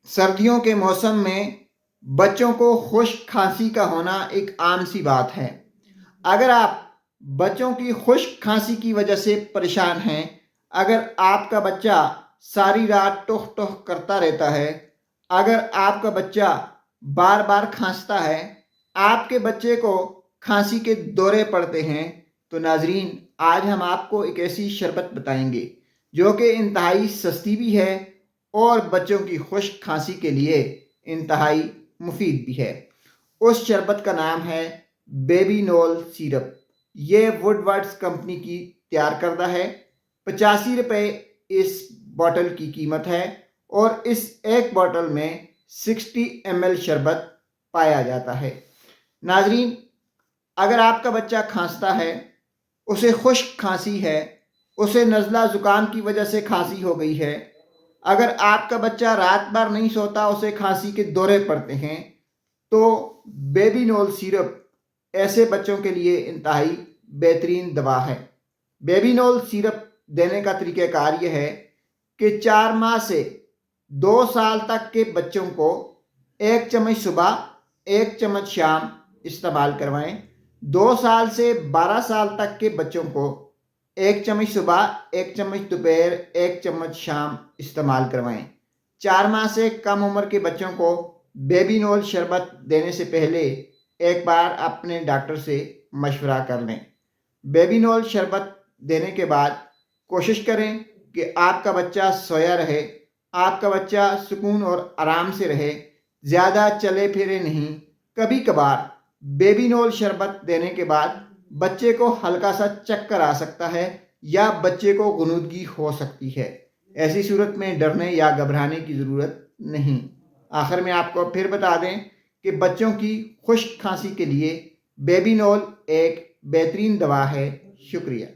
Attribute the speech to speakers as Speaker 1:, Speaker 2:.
Speaker 1: सर्दियों के मौसम में बच्चों को खुश्क खांसी का होना एक आम सी बात है। अगर आप बच्चों की खुश्क खांसी की वजह से परेशान हैं, अगर आपका बच्चा सारी रात टुह टुह करता रहता है, अगर आपका बच्चा बार बार खांसता है, आपके बच्चे को खांसी के दौरे पड़ते हैं, तो नाजरीन आज हम आपको एक ऐसी शरबत बताएंगे जो कि इंतहाई सस्ती भी है और बच्चों की खुश्क खांसी के लिए इंतहाई मुफीद भी है। उस शरबत का नाम है बेबीनोल सिरप। ये वुडवर्ड्स कंपनी की तैयार करदा है। 85 रुपये इस बॉटल की कीमत है और इस एक बॉटल में 60 ml शरबत पाया जाता है। नाजरीन, अगर आपका बच्चा खांसता है, उसे खुश्क खांसी है, उसे नज़ला ज़ुकाम की वजह से खांसी हो गई है, अगर आपका बच्चा रात भर नहीं सोता, उसे खांसी के दौरे पड़ते हैं, तो बेबीनोल सिरप ऐसे बच्चों के लिए इंतहाई बेहतरीन दवा है। बेबीनोल सिरप देने का तरीक़ाकार यह है कि 4 माह से 2 साल तक के बच्चों को 1 चम्मच सुबह 1 चम्मच शाम इस्तेमाल करवाएं। 2 साल से 12 साल तक के बच्चों को 1 चम्मच सुबह 1 चम्मच दोपहर 1 चम्मच शाम इस्तेमाल करवाएं। 4 माह से कम उम्र के बच्चों को बेबीनोल शरबत देने से पहले एक बार अपने डॉक्टर से मशवरा कर लें। बेबीनोल शरबत देने के बाद कोशिश करें कि आपका बच्चा सोया रहे, आपका बच्चा सुकून और आराम से रहे, ज़्यादा चले फिरे नहीं। कभी कभार बेबीनोल शरबत देने के बाद बच्चे को हल्का सा चक्कर आ सकता है या बच्चे को गुनूदगी हो सकती है। ऐसी सूरत में डरने या घबराने की ज़रूरत नहीं। आखिर में आपको फिर बता दें कि बच्चों की खुश्क खांसी के लिए बेबीनोल एक बेहतरीन दवा है। शुक्रिया।